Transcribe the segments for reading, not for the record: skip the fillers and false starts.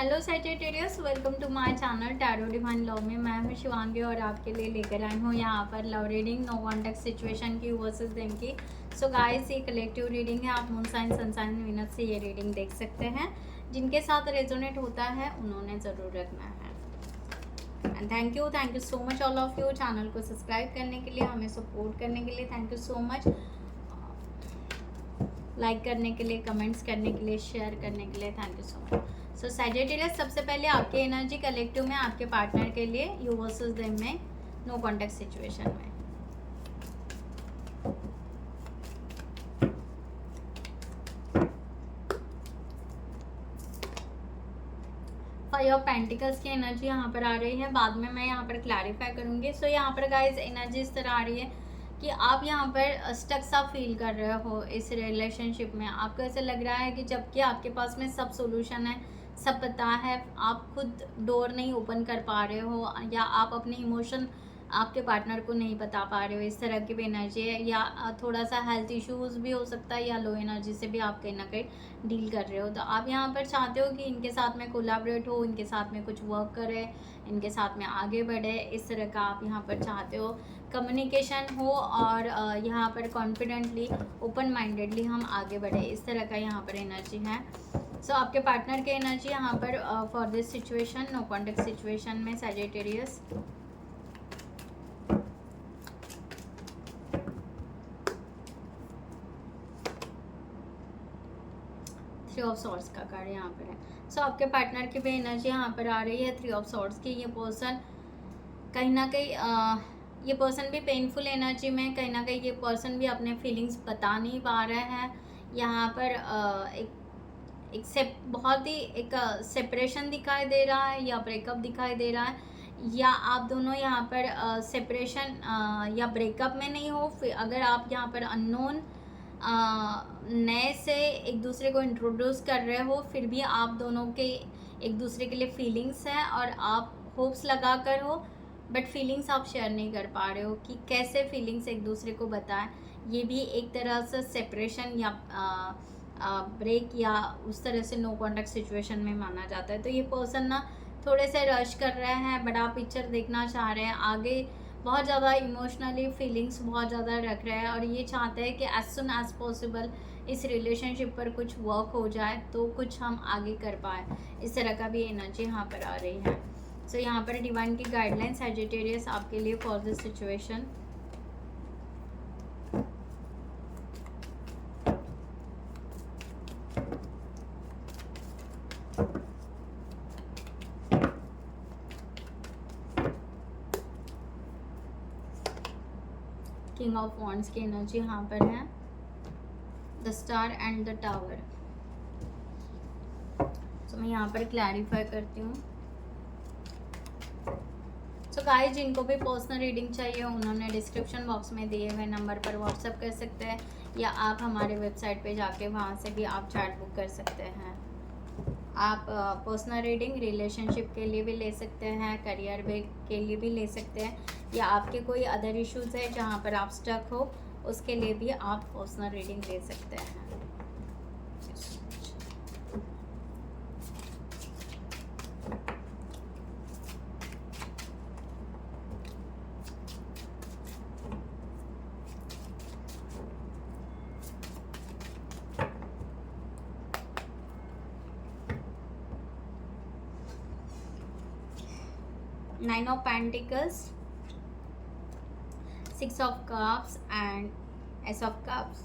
Hello Sagittarius, welcome to my channel tarot divine love में। मैं हूं शिवांगी और आपके लिए लेकर आई हूं यहाँ पर love reading no contact situation की वर्सेस देम की। सो गाइस, ये कलेक्टिव रीडिंग है। आप moon sign, sun sign, Venus से ये रीडिंग देख सकते हैं। जिनके साथ रेजोनेट होता है उन्होंने ज़रूर रखना है। And thank you so much all of you channel को सब्सक्राइब करने के लिए, हमें सपोर्ट करने के लिए। Thank you so much like करने के लिए, कमेंट्स करने के लिए, शेयर करने के लिए। Thank you so much. So Sagittarius, सबसे पहले आपकी एनर्जी कलेक्टिव में आपके पार्टनर के लिए, यू वर्सेस देम में, नो कॉन्टेक्ट सिचुएशन में। फाइव ऑफ पेंटिकल्स की एनर्जी यहाँ पर आ रही है। बाद में मैं यहाँ पर क्लैरिफाई करूँगी। सो यहाँ पर गाइज एनर्जी इस तरह आ रही है कि आप यहाँ पर स्टक सा फील कर रहे हो इस रिलेशनशिप में। आपको ऐसा लग रहा है कि जबकि आपके पास में सब सोल्यूशन है, सब पता है, आप खुद डोर नहीं ओपन कर पा रहे हो, या आप अपने इमोशन आपके पार्टनर को नहीं बता पा रहे हो। इस तरह की भी एनर्जी है, या थोड़ा सा हेल्थ इश्यूज भी हो सकता है, या लो एनर्जी से भी आप कहीं ना कहीं डील कर रहे हो। तो आप यहाँ पर चाहते हो कि इनके साथ में कोलैबोरेट हो, इनके साथ में कुछ वर्क करे, इनके साथ में आगे बढ़े। इस तरह का आप यहाँ पर चाहते हो कम्युनिकेशन हो, और यहाँ पर कॉन्फिडेंटली, ओपन माइंडेडली हम आगे बढ़े। इस तरह का यहाँ पर एनर्जी है। सो आपके पार्टनर की एनर्जी यहाँ पर for this situation, no contact situation में सैजिटेरियस। थ्री ऑफ सॉर्ड्स का कार्ड यहाँ पर है। सो आपके पार्टनर की भी एनर्जी यहाँ पर आ रही है, थ्री ऑफ सॉर्ड्स की। ये पर्सन कहीं ना कहीं ये पर्सन भी पेनफुल एनर्जी में, कहीं ना कहीं ये पर्सन भी अपने फीलिंग्स बता नहीं पा रहे हैं। यहाँ पर एक बहुत ही एक सेपरेशन दिखाई दे रहा है, या ब्रेकअप दिखाई दे रहा है, या आप दोनों यहाँ पर सेपरेशन या ब्रेकअप में नहीं हो। फिर अगर आप यहाँ पर अननोन नए से एक दूसरे को इंट्रोड्यूस कर रहे हो, फिर भी आप दोनों के एक दूसरे के लिए फीलिंग्स हैं और आप होप्स लगा कर हो, बट फीलिंग्स आप शेयर नहीं कर पा रहे हो कि कैसे फीलिंग्स एक दूसरे को बताएं। ये भी एक तरह से सेपरेशन या ब्रेक या उस तरह से नो कॉन्टेक्ट सिचुएशन में माना जाता है। तो ये पर्सन ना थोड़े से रश कर रहे हैं, बड़ा पिक्चर देखना चाह रहे हैं, आगे बहुत ज़्यादा इमोशनली फीलिंग्स बहुत ज़्यादा रख रहे हैं, और ये चाहते हैं कि एज सुन एज पॉसिबल इस रिलेशनशिप पर कुछ वर्क हो जाए, तो कुछ हम आगे कर पाए। इस तरह का भी एनर्जी यहाँ पर आ रही है। सो यहाँ पर डिवाइन की गाइडलाइन सैजिटेरियस आपके लिए for this situation. King of wands की एनर्जी यहाँ पर है, the star and the tower. तो मैं यहाँ पर क्लैरिफाई करती हूँ। सो गाइस, जिनको भी पर्सनल रीडिंग चाहिए उन्होंने डिस्क्रिप्शन बॉक्स में दिए हुए नंबर पर व्हाट्सएप कर सकते हैं, या आप हमारे वेबसाइट पे जाके वहाँ से भी आप चैट बुक कर सकते हैं। आप पर्सनल रीडिंग रिलेशनशिप के लिए भी ले सकते हैं, करियर के लिए भी ले सकते हैं, या आपके कोई अदर इश्यूज़ है जहाँ पर आप स्टक हो, उसके लिए भी आप पर्सनल रीडिंग ले सकते हैं। 9 of Pentacles, 6 of Cups and Ace of Cups।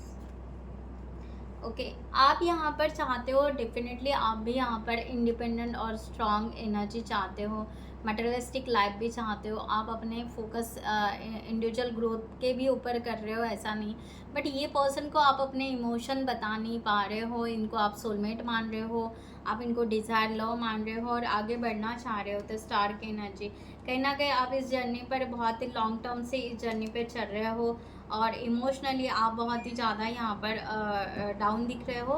Okay, आप यहाँ पर चाहते हो, डेफिनेटली आप भी यहाँ पर इंडिपेंडेंट और स्ट्रॉन्ग एनर्जी चाहते हो, मटेरियलिस्टिक लाइफ भी चाहते हो। आप अपने फोकस इंडिविजुअल ग्रोथ के भी ऊपर कर रहे हो, ऐसा नहीं, बट ये पर्सन को आप अपने इमोशन बता नहीं पा रहे हो। इनको आप सोलमेट मान रहे हो, आप इनको डिज़ायर लव मान रहे हो और आगे बढ़ना चाह रहे हो। तो स्टार की एनर्जी, कहीं ना कहीं आप इस जर्नी पर बहुत ही लॉन्ग टर्म से इस जर्नी पर चल रहे हो, और इमोशनली आप बहुत ही ज़्यादा यहाँ पर डाउन दिख रहे हो,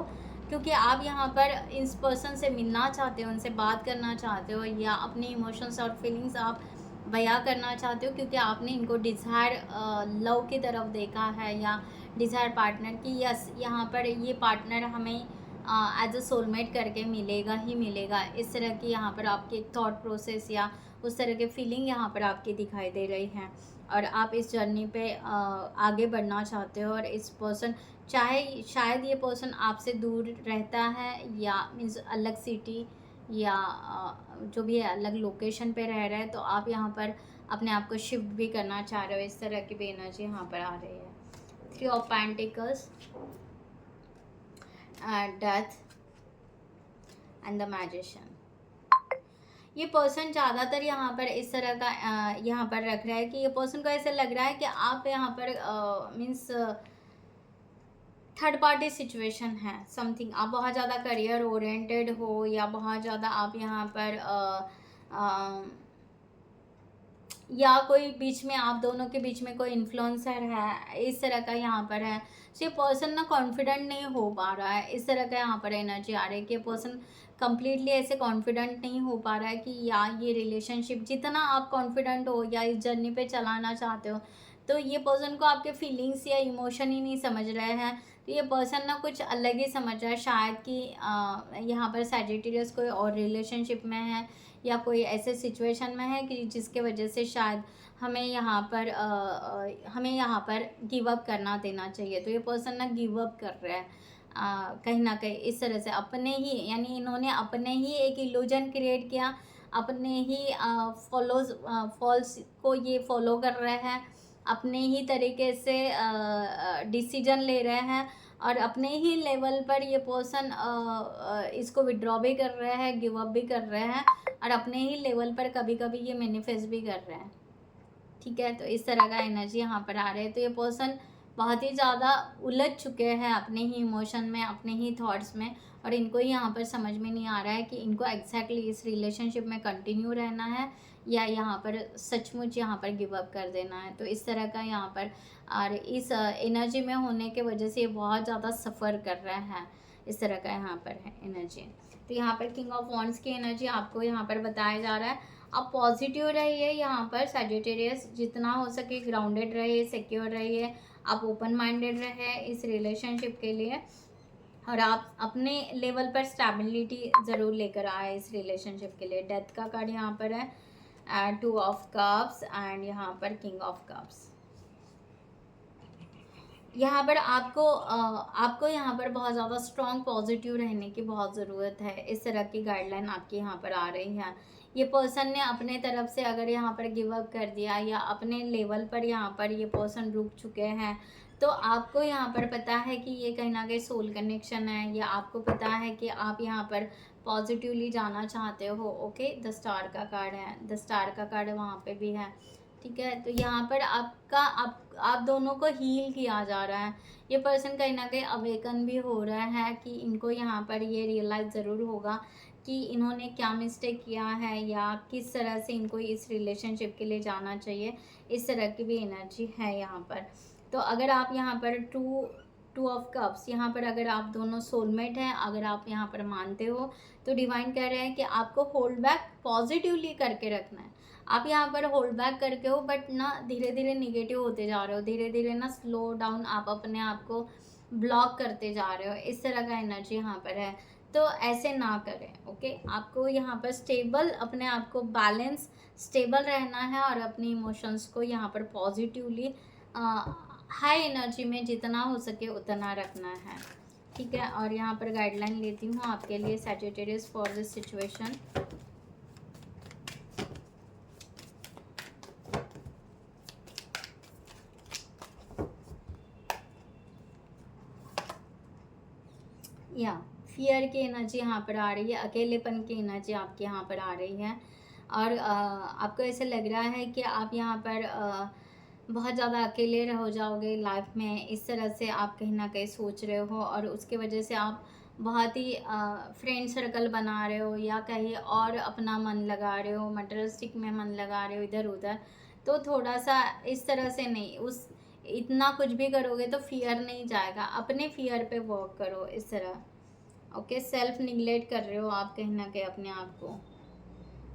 क्योंकि आप यहाँ पर इस पर्सन से मिलना चाहते हो, उनसे बात करना चाहते हो, या अपने इमोशंस और फीलिंग्स आप बयां करना चाहते हो, क्योंकि आपने इनको डिज़ायर लव की तरफ देखा है, या डिज़ायर पार्टनर की। यस, यहाँ पर ये पार्टनर हमें एज अ सोलमेट करके मिलेगा ही मिलेगा। इस तरह की यहाँ पर आपकी एक थॉट प्रोसेस या उस तरह के फीलिंग यहाँ पर आपकी दिखाई दे रही हैं, और आप इस जर्नी पे आगे बढ़ना चाहते हो। और इस पर्सन, चाहे शायद ये पर्सन आपसे दूर रहता है या मीन्स अलग सिटी या जो भी है अलग लोकेशन पे रह रहा है, तो आप यहाँ पर अपने आप को शिफ्ट भी करना चाह रहे हो। इस तरह की भी एनर्जी यहाँ पर आ रही है। 3 of pentacles, death and the magician. ये पर्सन ज़्यादातर यहाँ पर इस तरह का यहाँ पर रख रहा है कि ये पर्सन को ऐसा लग रहा है कि आप यहाँ पर मीन्स थर्ड पार्टी सिचुएशन है समथिंग। आप बहुत ज़्यादा करियर ओरिएंटेड हो या बहुत ज़्यादा आप यहाँ पर या कोई बीच में आप दोनों के बीच में कोई इन्फ्लुएंसर है, इस तरह का यहाँ पर है। तो ये पर्सन ना कॉन्फिडेंट नहीं हो पा रहा है। इस तरह का यहाँ पर एनर्जी आ रही है कि पर्सन कंप्लीटली ऐसे कॉन्फिडेंट नहीं हो पा रहा है कि या ये रिलेशनशिप, जितना आप कॉन्फिडेंट हो या इस जर्नी पे चलाना चाहते हो, तो ये पर्सन को आपके फीलिंग्स या इमोशन ही नहीं समझ रहे हैं। तो ये पर्सन ना कुछ अलग ही समझ रहा है, शायद कि यहाँ पर सैजिटेरियस कोई और रिलेशनशिप में है या कोई ऐसे सिचुएशन में है कि जिसके वजह से शायद हमें यहाँ पर गिव अप करना देना चाहिए। तो ये पर्सन ना गिव अप कर रहा है कहीं ना कहीं इस तरह से, अपने ही यानी इन्होंने अपने ही एक इल्यूजन क्रिएट किया, अपने ही फॉल्स को ये फॉलो कर रहे हैं, अपने ही तरीके से डिसीजन ले रहे हैं, और अपने ही लेवल पर ये पर्सन इसको विड्रॉ भी कर रहे हैं, गिव अप भी कर रहे हैं, और अपने ही लेवल पर कभी कभी ये मैनिफेस्ट भी कर रहे हैं। ठीक है, तो इस तरह का एनर्जी यहाँ पर आ रहा है। तो ये पर्सन बहुत ही ज़्यादा उलझ चुके हैं अपने ही इमोशन में, अपने ही थॉट्स में, और इनको यहाँ पर समझ में नहीं आ रहा है कि इनको एग्जैक्टली इस रिलेशनशिप में कंटिन्यू रहना है या यहाँ पर सचमुच यहाँ पर गिव अप कर देना है। तो इस तरह का यहाँ पर, और इस एनर्जी में होने के वजह से ये बहुत ज़्यादा सफ़र कर रहा है। इस तरह का यहाँ पर है एनर्जी। तो यहाँ पर किंग ऑफ वॉन्ड्स की एनर्जी आपको यहाँ पर बताया जा रहा है। आप पॉजिटिव रहिए यहाँ पर सैजिटेरियस, जितना हो सके ग्राउंडेड रहिए, सिक्योर रहिए, आप ओपन माइंडेड रहे इस रिलेशनशिप के लिए, और आप अपने लेवल पर स्टेबिलिटी ज़रूर लेकर आए इस रिलेशनशिप के लिए। डेथ का कार्ड यहाँ पर है, 2 ऑफ कप्स एंड यहाँ पर किंग ऑफ कप्स। यहाँ पर आपको यहाँ पर बहुत ज़्यादा स्ट्रॉन्ग पॉजिटिव रहने की बहुत ज़रूरत है। इस तरह की गाइडलाइन आपके यहाँ पर आ रही है। ये पर्सन ने अपने तरफ से अगर यहाँ पर गिव अप कर दिया या अपने लेवल पर यहाँ पर ये पर्सन रुक चुके हैं, तो आपको यहाँ पर पता है कि ये कहीं ना कहीं सोल कनेक्शन है, या आपको पता है कि आप यहाँ पर पॉजिटिवली जाना चाहते हो। ओके, द स्टार का कार्ड है, द स्टार का कार्ड वहाँ पे भी है। ठीक है, तो यहाँ पर आप दोनों को हील किया जा रहा है। ये पर्सन कहीं ना कहीं अवेकन भी हो रहा है कि इनको यहाँ पर ये रियलाइज़ ज़रूर होगा कि इन्होंने क्या मिस्टेक किया है या किस तरह से इनको इस रिलेशनशिप के लिए जाना चाहिए। इस तरह की भी एनर्जी है यहाँ पर। तो अगर आप यहाँ पर टू ऑफ कप्स, यहाँ पर अगर आप दोनों सोलमेट हैं, अगर आप यहाँ पर मानते हो, तो डिवाइन कह रहे हैं कि आपको होल्ड बैक पॉजिटिवली करके रखना है। आप यहाँ पर होल्ड बैक करके हो, बट ना धीरे धीरे निगेटिव होते जा रहे हो, धीरे धीरे ना स्लो डाउन आप अपने आप को ब्लॉक करते जा रहे हो। इस तरह का एनर्जी यहाँ पर है। तो ऐसे ना करें। ओके, आपको यहाँ पर स्टेबल, अपने आप को बैलेंस, स्टेबल रहना है, और अपने इमोशंस को यहाँ पर पॉजिटिवली हाई एनर्जी में जितना हो सके उतना रखना है। ठीक है, और यहाँ पर गाइडलाइन लेती हूँ आपके लिए सैजिटेरियस फॉर दिस सिचुएशन। या फियर की एनर्जी यहाँ पर आ रही है, अकेलेपन की एनर्जी आपके यहाँ पर आ रही है, और आपको ऐसे लग रहा है कि आप यहाँ पर बहुत ज़्यादा अकेले हो जाओगे लाइफ में। इस तरह से आप कहीं ना कहीं सोच रहे हो, और उसके वजह से आप बहुत ही फ्रेंड सर्कल बना रहे हो या कहीं और अपना मन लगा रहे हो, मटेरियलिस्टिक में मन लगा रहे हो इधर उधर। तो थोड़ा सा इस तरह से नहीं, उस इतना कुछ भी करोगे तो फियर नहीं जाएगा, अपने फियर पे वर्क करो इस तरह। ओके, सेल्फ निगलेक्ट कर रहे हो आप कहीं ना कहीं अपने आप को,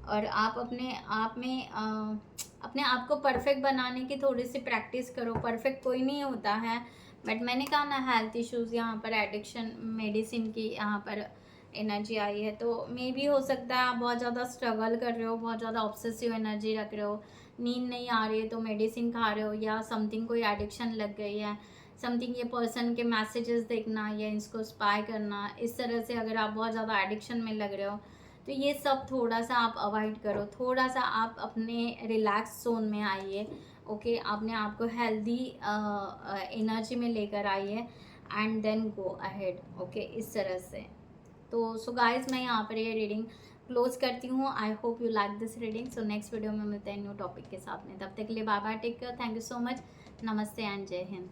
और आप अपने आप में अपने आप को परफेक्ट बनाने की थोड़ी सी प्रैक्टिस करो। परफेक्ट कोई नहीं होता है, बट मैंने कहा ना, हेल्थ इश्यूज़, यहाँ पर एडिक्शन, मेडिसिन की यहाँ पर एनर्जी आई है, तो मे भी हो सकता है आप बहुत ज़्यादा स्ट्रगल कर रहे हो, बहुत ज़्यादा ऑब्सेसिव एनर्जी रख रहे हो, नींद नहीं आ रही है तो मेडिसिन खा रहे हो, या समथिंग कोई एडिक्शन लग गई है, समथिंग ये पर्सन के मैसेजेस देखना या इसको स्पाई करना, इस तरह से अगर आप बहुत ज़्यादा एडिक्शन में लग रहे हो, तो ये सब थोड़ा सा आप अवॉइड करो, थोड़ा सा आप अपने रिलैक्स जोन में आइए। ओके, अपने आप को हेल्दी एनर्जी में लेकर आइए and then go ahead. Okay, इस तरह से। तो सो गाइस, मैं यहाँ पर ये रीडिंग क्लोज करती हूँ। I hope you like this reading. So next video में मिलते हैं न्यू टॉपिक के साथ में। तब तक के लिए bye bye, take care, thank you so much, नमस्ते एंड जय हिंद।